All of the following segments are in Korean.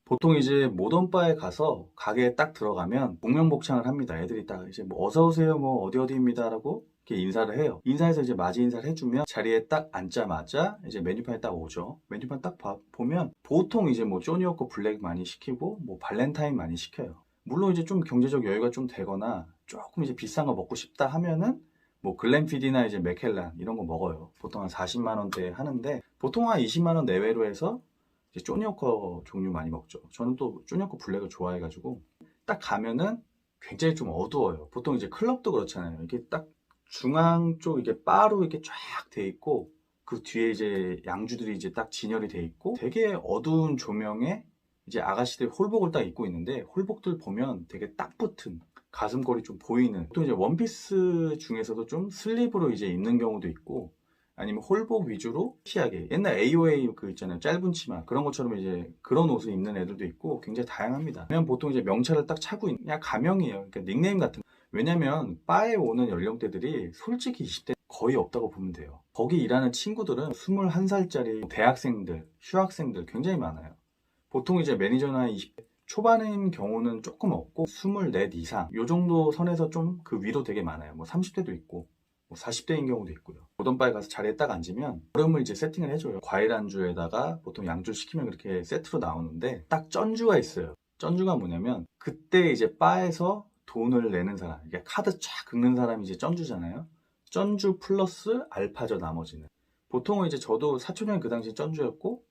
보통 이제 모던바에 가서 가게에 딱 들어가면 복면복창을 합니다. 애들이 딱 이제 뭐 어서 오세요, 뭐 어디 어디입니다라고 이렇게 인사를 해요. 인사해서 이제 맞이 인사를 해주면 자리에 딱 앉자마자 이제 메뉴판이 딱 오죠. 메뉴판 딱 보면 보통 이제 뭐 쪼니워커 블랙 많이 시키고 뭐 발렌타인 많이 시켜요. 물론 이제 좀 경제적 여유가 좀 되거나 조금 이제 비싼 거 먹고 싶다 하면은 뭐 글렌피디나 이제 맥켈란 이런 거 먹어요. 보통 한 40만 원대 하는데 보통 한 20만 원 내외로 해서 이제 쪼니워커 종류 많이 먹죠. 저는 또 쪼니워커 블랙을 좋아해가지고 딱 가면은 굉장히 좀 어두워요. 보통 이제 클럽도 그렇잖아요. 이게 딱 중앙 쪽 이게 바로 이렇게 쫙 돼 있고 그 뒤에 이제 양주들이 이제 딱 진열이 돼 있고 되게 어두운 조명에 이제 아가씨들 홀복을 딱 입고 있는데 홀복들 보면 되게 딱 붙은 가슴골이 좀 보이는 또 이제 원피스 중에서도 좀 슬립으로 이제 입는 경우도 있고 아니면 홀복 위주로 시하게 옛날 AOA 그 있잖아요 짧은 치마 그런 것처럼 이제 그런 옷을 입는 애들도 있고 굉장히 다양합니다. 그냥 보통 이제 명찰을 딱 차고 있는 그냥 가명이에요. 그러니까 닉네임 같은 왜냐면 바에 오는 연령대들이 솔직히 20대 거의 없다고 보면 돼요. 거기 일하는 친구들은 21살짜리 대학생들, 휴학생들 굉장히 많아요. 보통 이제 매니저나 20대 초반인 경우는 조금 없고 24 이상 요 정도 선에서 좀 그 위로 되게 많아요. 뭐 30대도 있고 뭐 40대인 경우도 있고요. 오던바에 가서 자리에 딱 앉으면 얼음을 이제 세팅을 해줘요. 과일 안주에다가 보통 양주 시키면 그렇게 세트로 나오는데 딱 쩐주가 있어요. 쩐주가 뭐냐면 그때 이제 바에서 돈을 내는 사람, 이게 카드 쫙 긁는 사람이 이제 쩐주잖아요. 쩐주 플러스 알파죠 나머지는. 보통은 이제 저도 사촌형이 그 당시 쩐주였고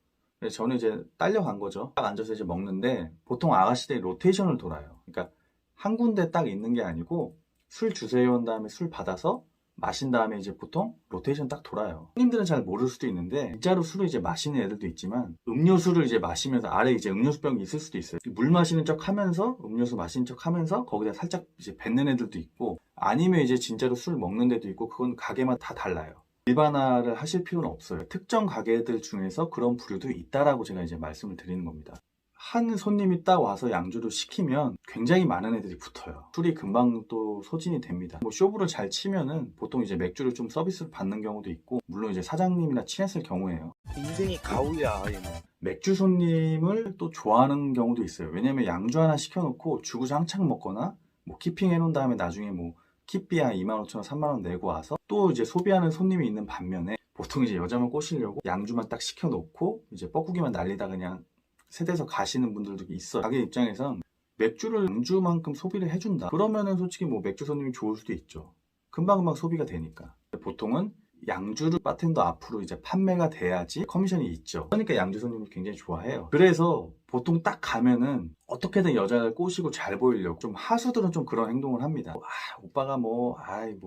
저는 이제 딸려간 거죠. 딱 앉아서 이제 먹는데 보통 아가씨들이 로테이션을 돌아요. 그러니까 한 군데 딱 있는 게 아니고 술 주세요 한 다음에 술 받아서 마신 다음에 이제 보통 로테이션 딱 돌아요. 손님들은 잘 모를 수도 있는데 진짜로 술을 이제 마시는 애들도 있지만 음료수를 이제 마시면서 아래 이제 음료수병이 있을 수도 있어요. 물 마시는 척 하면서 음료수 마시는 척 하면서 거기다 살짝 이제 뱉는 애들도 있고 아니면 이제 진짜로 술 먹는 데도 있고 그건 가게마다 다 달라요. 일반화를 하실 필요는 없어요. 특정 가게들 중에서 그런 부류도 있다라고 제가 이제 말씀을 드리는 겁니다. 한 손님이 딱 와서 양주를 시키면 굉장히 많은 애들이 붙어요. 술이 금방 또 소진이 됩니다. 뭐 쇼부를 잘 치면은 보통 이제 맥주를 좀 서비스를 받는 경우도 있고 물론 이제 사장님이나 친했을 경우에요. 인생이 가오야 얘는. 맥주 손님을 또 좋아하는 경우도 있어요. 왜냐면 양주 하나 시켜놓고 주구장창 먹거나 뭐 키핑 해놓은 다음에 나중에 뭐 키비 한 25,000원, 3만원 내고 와서 또 이제 소비하는 손님이 있는 반면에 보통 이제 여자만 꼬시려고 양주만 딱 시켜놓고 이제 뻐꾸기만 날리다 그냥 세대에서 가시는 분들도 있어요. 가게 입장에선 맥주를 양주만큼 소비를 해준다. 그러면은 솔직히 뭐 맥주 손님이 좋을 수도 있죠. 금방금방 소비가 되니까. 보통은 양주를 바텐더 앞으로 이제 판매가 돼야지 커미션이 있죠. 그러니까 양주 손님을 굉장히 좋아해요. 그래서 보통 딱 가면은 어떻게든 여자를 꼬시고 잘 보이려고 좀 하수들은 좀 그런 행동을 합니다. 오빠가 뭐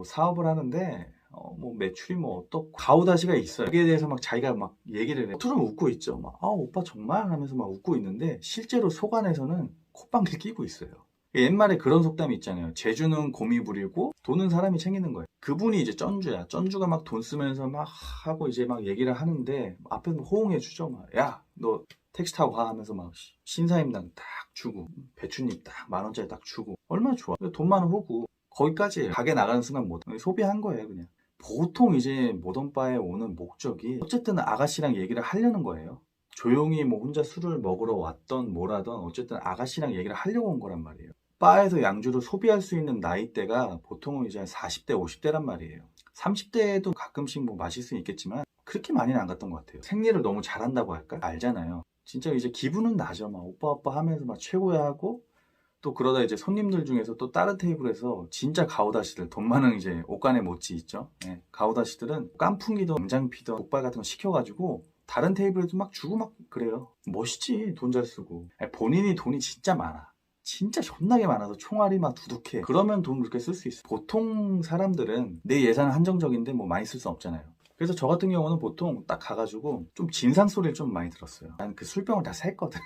사업을 하는데 뭐 매출이 뭐 어떻고 가오다시가 있어요. 여기에 대해서 막 자기가 막 얘기를 해. 겉으로는 웃고 있죠. 막 오빠 정말 하면서 막 웃고 있는데 실제로 속 안에서는 콧방귀를 끼고 있어요. 옛말에 그런 속담이 있잖아요. 재주는 곰이 부리고 돈은 사람이 챙기는 거예요. 그분이 이제 쩐주야. 쩐주가 막 돈 쓰면서 막 하고 이제 막 얘기를 하는데 앞에서 호응해 주죠. 막 야, 너 택시 타고 가 하면서 막 신사임당 딱 주고 배춧잎 딱 10,000원짜리 딱 주고 얼마나 좋아. 돈 많은 호구. 거기까지 가게 나가는 순간 뭐 소비한 거예요, 그냥. 보통 이제 모던바에 오는 목적이 어쨌든 아가씨랑 얘기를 하려는 거예요. 조용히 뭐 혼자 술을 먹으러 왔던 뭐라던 어쨌든 아가씨랑 얘기를 하려고 온 거란 말이에요. 바에서 양주를 소비할 수 있는 나이대가 보통은 이제 40대, 50대란 말이에요. 30대에도 가끔씩 뭐 마실 수는 있겠지만 그렇게 많이는 안 갔던 것 같아요. 생리를 너무 잘한다고 할까? 알잖아요. 진짜 이제 기분은 나죠. 막 오빠 오빠 하면서 막 최고야 하고 또 그러다 이제 손님들 중에서 또 다른 테이블에서 진짜 가오다시들 돈 많은 이제 옷간에 못지 있죠. 네, 가오다시들은 깐풍기든 당장피든 족발 같은 거 시켜가지고 다른 테이블에도 막 주고 막 그래요. 멋있지 돈 잘 쓰고. 아니, 본인이 돈이 진짜 많아. 진짜 존나게 많아서 총알이 막 두둑해. 그러면 돈 그렇게 쓸 수 있어. 보통 사람들은 내 예산은 한정적인데 뭐 많이 쓸 수 없잖아요. 그래서 저 같은 경우는 보통 딱 가가지고 좀 진상 소리를 좀 많이 들었어요. 난 그 술병을 다 샜거든.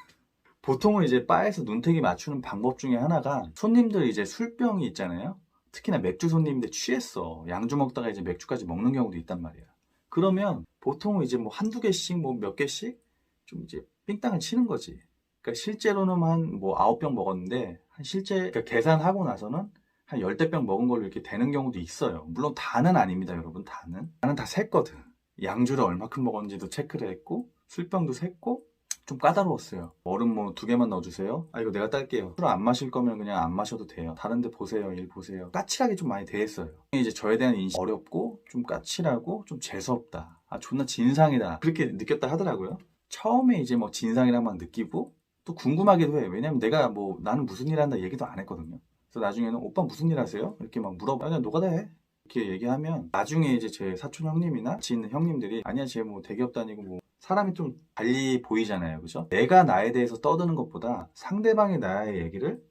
보통은 이제 바에서 눈탱이 맞추는 방법 중에 하나가 손님들 이제 술병이 있잖아요. 특히나 맥주 손님인데 취했어. 양주 먹다가 이제 맥주까지 먹는 경우도 있단 말이야. 그러면 보통은 이제 뭐 한두 개씩 뭐 몇 개씩 좀 이제 삥땅을 치는 거지. 그러니까 실제로는 한 뭐 9병 먹었는데 한 실제 그러니까 계산하고 나서는 한 10대병 먹은 걸로 이렇게 되는 경우도 있어요. 물론 다는 아닙니다, 여러분. 다는. 나는 다 샜거든. 양주를 얼마큼 먹었는지도 체크를 했고 술병도 샜고 좀 까다로웠어요. 얼음 뭐 2개만 넣어주세요. 아, 이거 내가 딸게요. 술 안 마실 거면 그냥 안 마셔도 돼요. 다른데 보세요. 일 보세요. 까칠하게 좀 많이 대했어요. 이제 저에 대한 인식이 어렵고 좀 까칠하고 좀 재수없다. 아, 존나 진상이다. 그렇게 느꼈다 하더라고요. 처음에 이제 뭐 진상이랑 막 느끼고 또 궁금하기도 해. 왜냐면 내가 뭐 나는 무슨 일 한다 얘기도 안 했거든요. 그래서 나중에는 오빠 무슨 일 하세요? 이렇게 막 물어봐. 그냥 노가다 해. 이렇게 얘기하면 나중에 이제 제 사촌 형님이나 같이 있는 형님들이 아니야 쟤 뭐 대기업 다니고 뭐 사람이 좀 달리 보이잖아요. 그죠? 내가 나에 대해서 떠드는 것보다 상대방이 나의 얘기를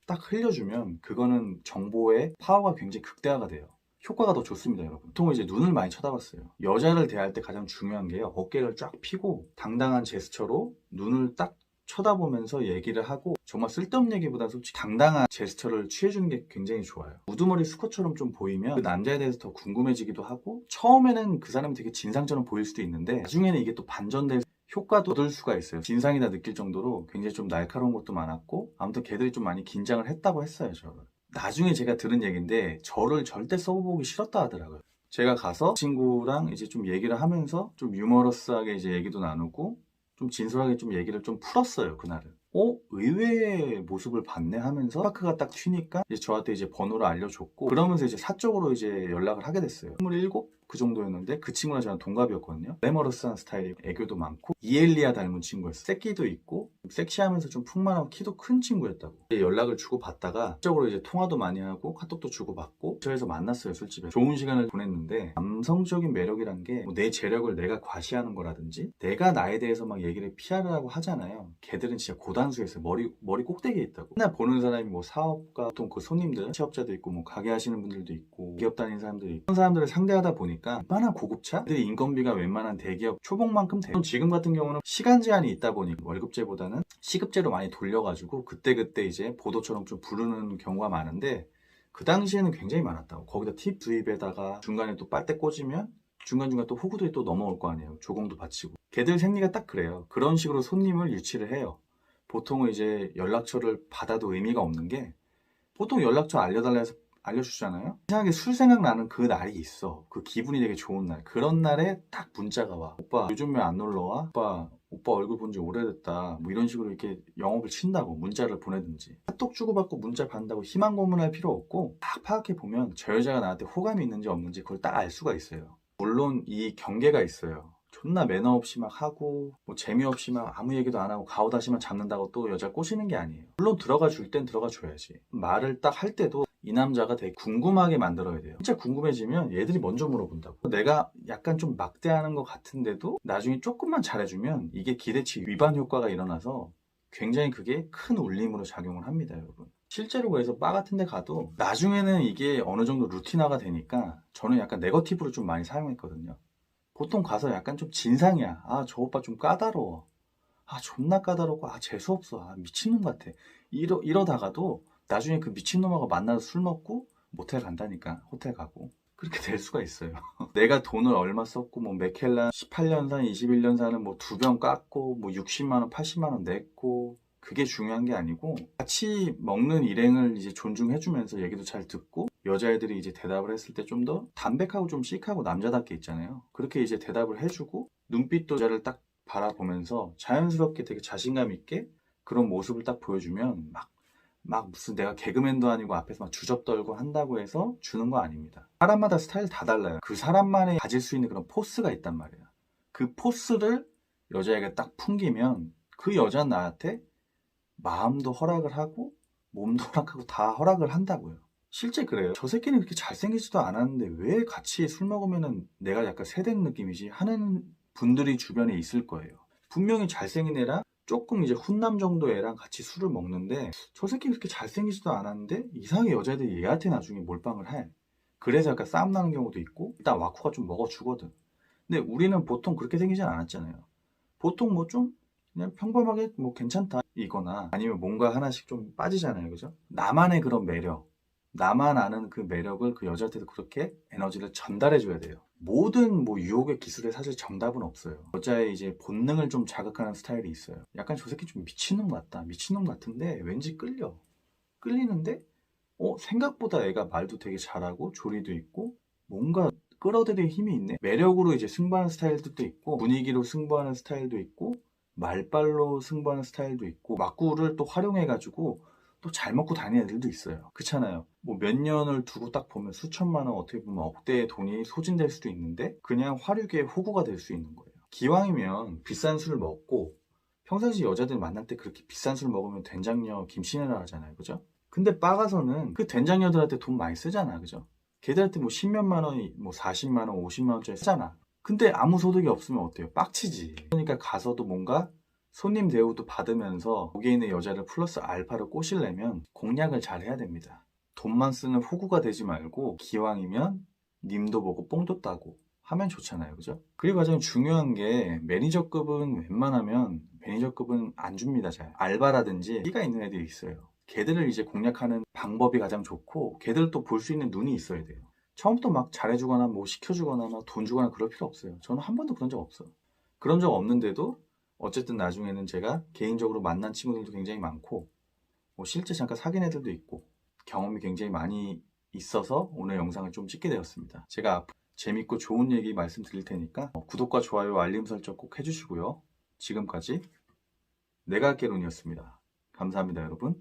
딱 흘려주면 그거는 정보의 파워가 굉장히 극대화가 돼요. 효과가 더 좋습니다, 여러분. 보통 이제 눈을 많이 쳐다봤어요. 여자를 대할 때 가장 중요한 게요. 어깨를 쫙 펴고 당당한 제스처로 눈을 딱 쳐다보면서 얘기를 하고 정말 쓸데없는 얘기보다 솔직히 당당한 제스처를 취해주는 게 굉장히 좋아요. 우두머리 수컷처럼 좀 보이면 그 남자에 대해서 더 궁금해지기도 하고 처음에는 그 사람이 되게 진상처럼 보일 수도 있는데 나중에는 이게 또 반전될 효과도 얻을 수가 있어요. 진상이다 느낄 정도로 굉장히 좀 날카로운 것도 많았고 아무튼 걔들이 좀 많이 긴장을 했다고 했어요, 저를. 나중에 제가 들은 얘기인데 저를 절대 써보기 싫었다 하더라고요. 제가 가서 친구랑 이제 좀 얘기를 하면서 좀 유머러스하게 이제 얘기도 나누고 좀 진솔하게 좀 얘기를 좀 풀었어요, 그날은. 의외의 모습을 봤네 하면서 스파크가 딱 튀니까 이제 저한테 이제 번호를 알려줬고 그러면서 이제 사적으로 이제 연락을 하게 됐어요. 27? 그 정도였는데 그 친구랑 저랑 동갑이었거든요. 레머러스한 스타일이 애교도 많고 이엘리아 닮은 친구였어요. 새끼도 있고 섹시하면서 좀 풍만하고 키도 큰 친구였다고. 이제 연락을 주고 받다가 사적으로 이제 통화도 많이 하고 카톡도 주고 받고 저에서 만났어요, 술집에. 좋은 시간을 보냈는데 남성적인 매력이란 게 내 재력을 내가 과시하는 거라든지 내가 나에 대해서 막 얘기를 피하려고 하잖아요. 걔들은 진짜 고단수했어요. 머리 꼭대기에 있다고. 맨날 보는 사람이 뭐 사업가, 보통 그 손님들, 취업자도 있고 뭐 가게 하시는 분들도 있고 기업 다니는 사람들이 있고 그런 사람들을 상대하다 보니까 웬만한 고급차? 애들이 인건비가 웬만한 대기업 초봉만큼 돼요. 지금 같은 경우는 시간 제한이 있다 보니 월급제보다는 시급제로 많이 돌려가지고 그때그때 이제 보도처럼 좀 부르는 경우가 많은데 그 당시에는 굉장히 많았다고. 거기다 팁 주입에다가 중간에 또 빨대 꽂으면 중간중간 또 호구들이 또 넘어올 거 아니에요. 조공도 바치고. 걔들 생리가 딱 그래요. 그런 식으로 손님을 유치를 해요. 보통은 이제 연락처를 받아도 의미가 없는 게 보통 연락처 알려달라 해서 알려주잖아요. 이상하게 술 생각나는 그 날이 있어. 그 기분이 되게 좋은 날. 그런 날에 딱 문자가 와. 오빠 요즘 왜 안 놀러와? 오빠 얼굴 본 지 오래됐다. 뭐 이런 식으로 이렇게 영업을 친다고 문자를 보내든지. 카톡 주고받고 문자 받는다고 희망 고문할 필요 없고 딱 파악해 보면 저 여자가 나한테 호감이 있는지 없는지 그걸 딱 알 수가 있어요. 물론 이 경계가 있어요. 존나 매너 없이 막 하고 뭐 재미없이 막 아무 얘기도 안 하고 가오다시만 잡는다고 또 여자 꼬시는 게 아니에요. 물론 들어가 줄 땐 들어가 줘야지. 말을 딱 할 때도 이 남자가 되게 궁금하게 만들어야 돼요. 진짜 궁금해지면 얘들이 먼저 물어본다고. 내가 약간 좀 막대하는 것 같은데도 나중에 조금만 잘해주면 이게 기대치 위반 효과가 일어나서 굉장히 그게 큰 울림으로 작용을 합니다, 여러분. 실제로 그래서 바 같은 데 가도 나중에는 이게 어느 정도 루틴화가 되니까 저는 약간 네거티브로 좀 많이 사용했거든요. 보통 가서 약간 좀 진상이야. 아, 저 오빠 좀 까다로워. 아, 존나 까다롭고, 아, 재수없어. 아, 미친놈 같아. 이러다가도 나중에 그 미친놈하고 만나서 술 먹고 모텔 간다니까. 호텔 가고. 그렇게 될 수가 있어요. 내가 돈을 얼마 썼고, 뭐, 맥켈란 18년산, 21년산은 뭐, 2병 깎고, 뭐, 60만원, 80만원 냈고, 그게 중요한 게 아니고, 같이 먹는 일행을 이제 존중해주면서 얘기도 잘 듣고, 여자애들이 이제 대답을 했을 때 좀 더 담백하고 좀 시크하고 남자답게 있잖아요. 그렇게 이제 대답을 해주고, 눈빛도 여자를 딱 바라보면서 자연스럽게 되게 자신감 있게 그런 모습을 딱 보여주면 막 무슨 내가 개그맨도 아니고 앞에서 막 주접 떨고 한다고 해서 주는 거 아닙니다. 사람마다 스타일 다 달라요. 그 사람만이 가질 수 있는 그런 포스가 있단 말이에요. 그 포스를 여자에게 딱 풍기면 그 여자는 나한테 마음도 허락을 하고 몸도 허락하고 다 허락을 한다고요. 실제 그래요. 저 새끼는 그렇게 잘생기지도 않았는데 왜 같이 술 먹으면은 내가 약간 세댄 느낌이지 하는 분들이 주변에 있을 거예요. 분명히 잘생긴 애랑 조금 이제 훈남 정도 애랑 같이 술을 먹는데 저 새끼 그렇게 잘생기지도 않았는데 이상하게 여자애들이 얘한테 나중에 몰빵을 해. 그래서 약간 싸움 나는 경우도 있고 일단 와쿠가 좀 먹어주거든. 근데 우리는 보통 그렇게 생기진 않았잖아요. 보통 뭐 좀 그냥 평범하게 뭐 괜찮다 이거나 아니면 뭔가 하나씩 좀 빠지잖아요. 그죠? 나만의 그런 매력, 나만 아는 그 매력을 그 여자한테도 그렇게 에너지를 전달해 줘야 돼요. 모든 뭐 유혹의 기술에 사실 정답은 없어요. 여자의 이제 본능을 좀 자극하는 스타일이 있어요. 약간 저 새끼 좀 미친놈 같다. 미친놈 같은데 왠지 끌려. 끌리는데 생각보다 애가 말도 되게 잘하고 조리도 있고 뭔가 끌어들일 힘이 있네. 매력으로 이제 승부하는 스타일도 있고 분위기로 승부하는 스타일도 있고 말빨로 승부하는 스타일도 있고 맞구를 또 활용해가지고 또 잘 먹고 다니는 애들도 있어요. 그렇잖아요. 뭐 몇 년을 두고 딱 보면 수천만 원, 어떻게 보면 억대의 돈이 소진될 수도 있는데 그냥 화류계의 호구가 될 수 있는 거예요. 기왕이면 비싼 술을 먹고 평상시 여자들 만날 때 그렇게 비싼 술 먹으면 된장녀 김씨네라 하잖아요. 그죠? 근데 빠가서는 그 된장녀들한테 돈 많이 쓰잖아. 그죠? 걔들한테 뭐 10몇만 원이 뭐 40만 원, 50만 원짜리 쓰잖아. 근데 아무 소득이 없으면 어때요? 빡치지. 그러니까 가서도 뭔가 손님 대우도 받으면서 거기에 있는 여자를 플러스 알파로 꼬시려면 공략을 잘 해야 됩니다. 돈만 쓰는 호구가 되지 말고 기왕이면 님도 보고 뽕도 따고 하면 좋잖아요. 그죠? 그리고 가장 중요한 게 매니저급은 웬만하면 매니저급은 안 줍니다. 잘. 알바라든지 끼가 있는 애들이 있어요. 걔들을 이제 공략하는 방법이 가장 좋고 걔들도 볼 수 있는 눈이 있어야 돼요. 처음부터 막 잘해주거나 뭐 시켜주거나 막 돈 주거나 그럴 필요 없어요. 저는 한 번도 그런 적 없어요. 그런 적 없는데도 어쨌든 나중에는 제가 개인적으로 만난 친구들도 굉장히 많고 뭐 실제 잠깐 사귄 애들도 있고 경험이 굉장히 많이 있어서 오늘 영상을 좀 찍게 되었습니다. 제가 앞으로 재밌고 좋은 얘기 말씀드릴 테니까 구독과 좋아요, 알림 설정 꼭 해주시고요. 지금까지 내가 깨론이었습니다. 감사합니다, 여러분.